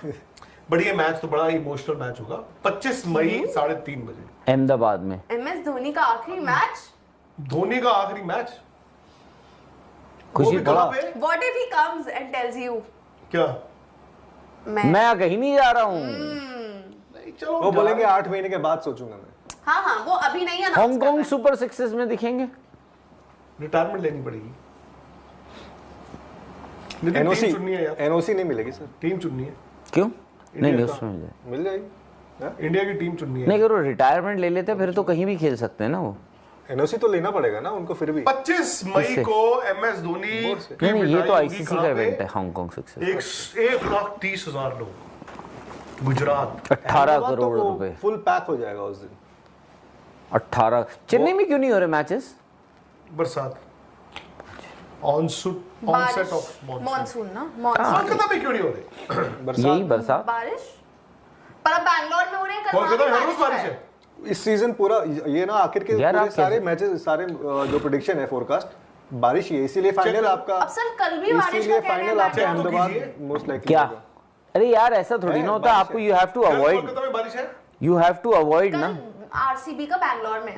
But ये match तो बड़ा इमोशनल मैच होगा 25 मई 3:30 बजे अहमदाबाद में। MS धोनी का आखिरी मैच। धोनी का आखिरी मैच। खुशी कहाँ पे? What if he comes and tells you क्या मैं कहीं नहीं जा रहा हूँ। नहीं चलो वो बोलेंगे 8 महीने के बाद सोचूंगा मैं। हाँ वो अभी नहीं है। हांगकांग सुपर सिक्सेस में दिखेंगे। रिटायरमेंट लेनी पड़ेगी। एनओसी टीम चुननी है यार। एनओसी नहीं मिलेगी सर। टीम चुननी है। क्यों नहीं इंडिया उसमें मिल जाए। मिल जाएगी। इंडिया की टीम चुननी है। नहीं अगर वो रिटायरमेंट ले लेते फिर तो कहीं भी खेल सकते हैं ना वो। एनओसी तो लेना पड़ेगा ना उनको फिर भी। 25 मई को MS धोनी नहीं ये तो आईसीसी का इवेंट है हांगकांग सिक्सेस। 1,30,000 लोग गुजरात 18 करोड़ रुपए फुल पैक हो जाएगा उस दिन। 18। चेन्नई में क्यों नहीं हो रहे मैचेस? बरसात ऑनसेट ऑफ मॉनसून ना कोलकाता में क्यों नहीं हो रहे? यही बरसात बारिश पर अब बैंगलोर में हो रहे हैं। कोलकाता में हर रोज बारिश है। इस सीजन पूरा ये ना आखिर के यार पूरे आप सारे मैचेस सारे जो प्रेडिक्शन है फोरकास्ट बारिश ही है इसीलिए फाइनल आपका अब सर कल भी बारिश इसीलिए का कह रहे हैं फाइनल आपका चेक तो अहमदाबाद कीजिए। मोस्ट लाइकली क्या? अरे यार ऐसा थोड़ी है, ना होता बारिश आपको है। You have to avoid Kolkata में बारिश है। यू हैव टू अवॉइड ना। RCB का बैंगलोर में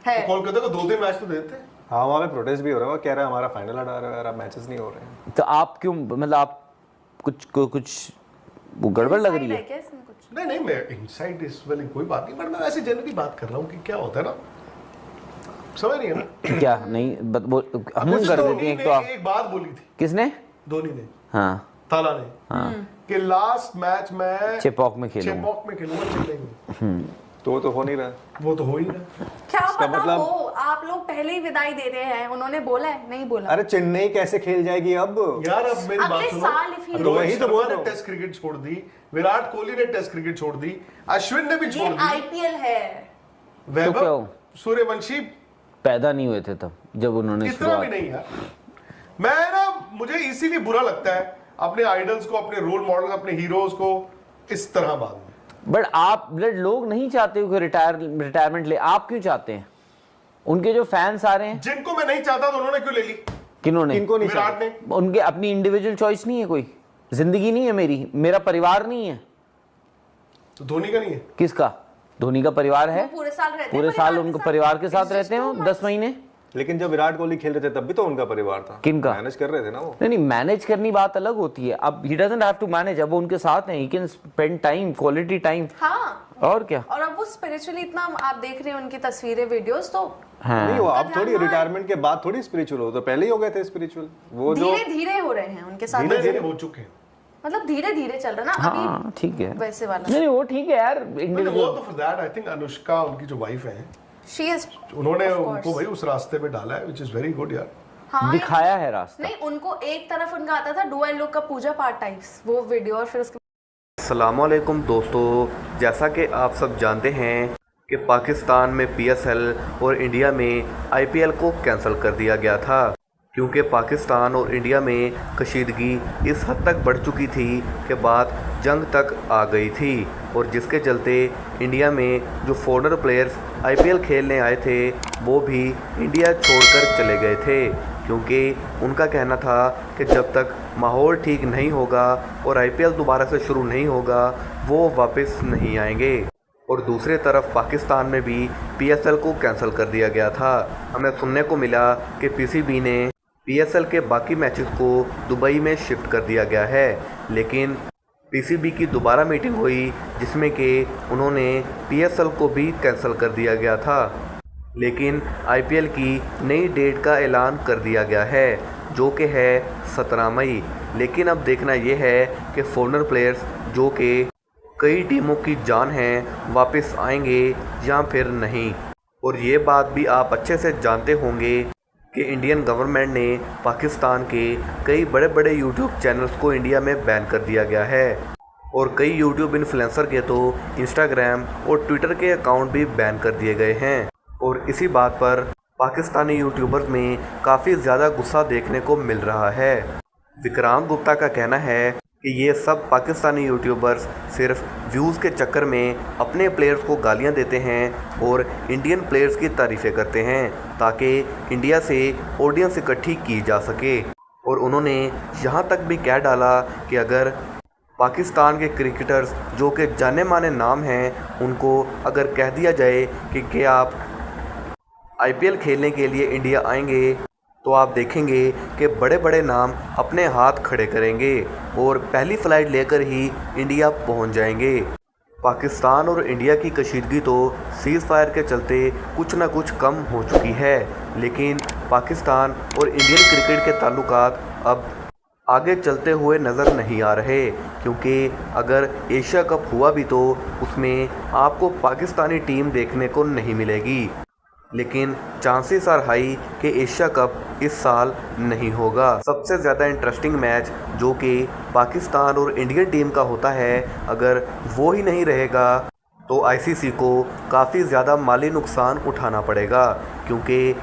है। तो कोलकाता को 2 मैच तो देते हैं। हाँ वहाँ पे प्रोटेस्ट भी हो रहा है वो कह रहा है हमारा फाइनल हटा रहा है यार मैचेस नहीं हो रहे हैं। तो आप क्यों मतलब आप कुछ वो गड़बड़ लग रही है? क्या इसमें कुछ? नहीं मैं इनसाइड इस वाली कोई बात नहीं, बट मैं वैसे जनरली बात कर रहा हूँ कि क्या होता है ना, समझ नहीं है ना क्या नहीं हम कुछ कर तो देते हैं एक ने तो आप। एक बात बोली थी किसने? धोनी ने, हाँ ताला ने, कि लास्ट मैच में चेपॉक में खेलूंगा। चेपॉक में खेलूंगा चेन्नई में। तो हो नहीं रहा। वो तो हो ही रहा। क्या पता मतलब- हो आप लोग पहले ही विदाई दे रहे हैं। उन्होंने बोला है नहीं बोला? अरे चेन्नई कैसे खेल जाएगी अब यार अब मेरी बात अगले सुनो, साल if he- तो वही रोहित तो बोल शर्मा रहा ने हूँ। टेस्ट क्रिकेट छोड़ दी, विराट कोहली ने टेस्ट क्रिकेट छोड़ दी, अश्विन ने भी ये छोड़ दी, IPL है। तो क्या वैभव हो? सूर्यवंशी पैदा नहीं हुए थे तब जब उन्होंने इतना भी शुरुआत। नहीं यार। मैं ना मुझे इसीलिए बुरा लगता है अपने आइडल्स को, अपने रोल मॉडल, अपने हीरोज को इस तरह बाद में। बट आप लोग नहीं चाहते हो कि रिटायरमेंट ले, आप क्यों चाहते हैं? उनके जो फैंस आ रहे हैं जिनको मैं नहीं चाहता तो उन्होंने क्यों ले ली? किन्होंने? इनको नहीं विराट ने। उनके अपनी इंडिविजुअल चॉइस नहीं है, कोई जिंदगी नहीं है मेरी, मेरा परिवार नहीं है। तो धोनी का नहीं है? किसका? धोनी का परिवार है। वो पूरे साल रहते हैं पूरे साल परिवार उनको के परिवार के साथ It's रहते हैं just वो too 10 महीने। लेकिन जब विराट कोहली खेल रहे थे तब भी तो उनका परिवार था। किनका? मैनेज कर रहे थे ना वो। नहीं मैनेज करनी बात अलग होती है। अब he doesn't have to manage, अब वो उनके साथ हैं, he can spend time, quality time. हाँ और क्या? और अब वो स्पिरिचुअली इतना आप देख रहे हैं उनकी तस्वीरें वीडियोस तो हाँ नहीं वो अब ध्यान थोड़ी ना- रिटायरमेंट के बाद थोड़ी स्पिरिचुअल हो, तो पहले ही हो गए थे स्पिरिचुअल वो जो धीरे धीरे हो रहे हैं उनके साथ। धीरे धीरे हो चुके हैं। मतलब धीरे धीरे चल रहा ना हाँ ठीक है। अभी वैसे वाला। नहीं वो ठीक है यार वो इंडिविजुअल। तो for that I think Anushka उनकी जो वाइफ है शी इज उन्होंने Of course. उनको भाई उस रास्ते पे डाला है, व्हिच इज वेरी गुड यार। हाँ दिखाया है रास्ता। नहीं उनको एक तरफ उनका आता था डू एंड लुक का पूजा पाठ टाइप्स वो वीडियो और फिर उसके अस्सलामुअलैकुम दोस्तों, जैसा कि आप सब जानते हैं कि पाकिस्तान में PSL और इंडिया में IPL को कैंसिल कर दिया गया था, क्योंकि पाकिस्तान और इंडिया में कशीदगी इस हद तक बढ़ चुकी थी कि बात जंग तक आ गई थी, और जिसके चलते इंडिया में जो फॉरेनर प्लेयर्स IPL खेलने आए थे वो भी इंडिया छोड़कर चले गए थे, क्योंकि उनका कहना था कि जब तक माहौल ठीक नहीं होगा और IPL दोबारा से शुरू नहीं होगा वो वापस नहीं आएंगे। और दूसरी तरफ पाकिस्तान में भी PSL को कैंसिल कर दिया गया था। हमें सुनने को मिला कि PCB ने PSL के बाकी मैचेस को दुबई में शिफ्ट कर दिया गया है, लेकिन PCB की दोबारा मीटिंग हुई जिसमें कि उन्होंने PSL को भी कैंसिल कर दिया गया था, लेकिन IPL की नई डेट का ऐलान कर दिया गया है जो कि है 17 मई। लेकिन अब देखना यह है कि फॉरेनर प्लेयर्स जो कि कई टीमों की जान हैं वापस आएंगे या फिर नहीं। और ये बात भी आप अच्छे से जानते होंगे कि इंडियन गवर्नमेंट ने पाकिस्तान के कई बड़े बड़े यूट्यूब चैनल्स को इंडिया में बैन कर दिया गया है, और कई यूट्यूब इन्फ्लुएंसर के तो इंस्टाग्राम और ट्विटर के अकाउंट भी बैन कर दिए गए हैं। और इसी बात पर पाकिस्तानी यूट्यूबर्स में काफ़ी ज़्यादा गुस्सा देखने को मिल रहा है। विक्रांत गुप्ता का कहना है कि ये सब पाकिस्तानी यूट्यूबर्स सिर्फ व्यूज़ के चक्कर में अपने प्लेयर्स को गालियां देते हैं और इंडियन प्लेयर्स की तारीफ़ें करते हैं ताकि इंडिया से ऑडियंस इकट्ठी की जा सके। और उन्होंने यहाँ तक भी कह डाला कि अगर पाकिस्तान के क्रिकेटर्स जो कि जाने माने नाम हैं, उनको अगर कह दिया जाए कि आप आईपीएल खेलने के लिए इंडिया आएंगे, तो आप देखेंगे कि बड़े बड़े नाम अपने हाथ खड़े करेंगे और पहली फ़्लाइट लेकर ही इंडिया पहुंच जाएंगे। पाकिस्तान और इंडिया की कशीदगी तो सीज़ फायर के चलते कुछ ना कुछ कम हो चुकी है, लेकिन पाकिस्तान और इंडियन क्रिकेट के ताल्लुकात अब आगे चलते हुए नज़र नहीं आ रहे, क्योंकि अगर एशिया कप हुआ भी तो उसमें आपको पाकिस्तानी टीम देखने को नहीं मिलेगी। लेकिन चांसेस आर हाई कि एशिया कप इस साल नहीं होगा। सबसे ज़्यादा इंटरेस्टिंग मैच जो कि पाकिस्तान और इंडियन टीम का होता है, अगर वो ही नहीं रहेगा तो आईसीसी को काफ़ी ज़्यादा माली नुकसान उठाना पड़ेगा, क्योंकि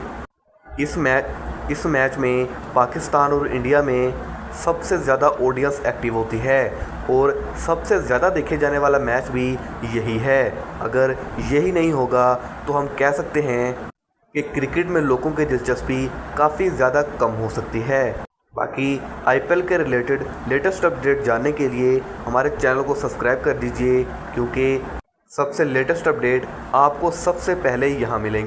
इस मैच में पाकिस्तान और इंडिया में सबसे ज़्यादा ऑडियंस एक्टिव होती है और सबसे ज़्यादा देखे जाने वाला मैच भी यही है। अगर यही नहीं होगा तो हम कह सकते हैं कि क्रिकेट में लोगों की दिलचस्पी काफ़ी ज़्यादा कम हो सकती है। बाकी आईपीएल के रिलेटेड लेटेस्ट अपडेट जानने के लिए हमारे चैनल को सब्सक्राइब कर दीजिए, क्योंकि सबसे लेटेस्ट अपडेट आपको सबसे पहले यहाँ मिलेंगी।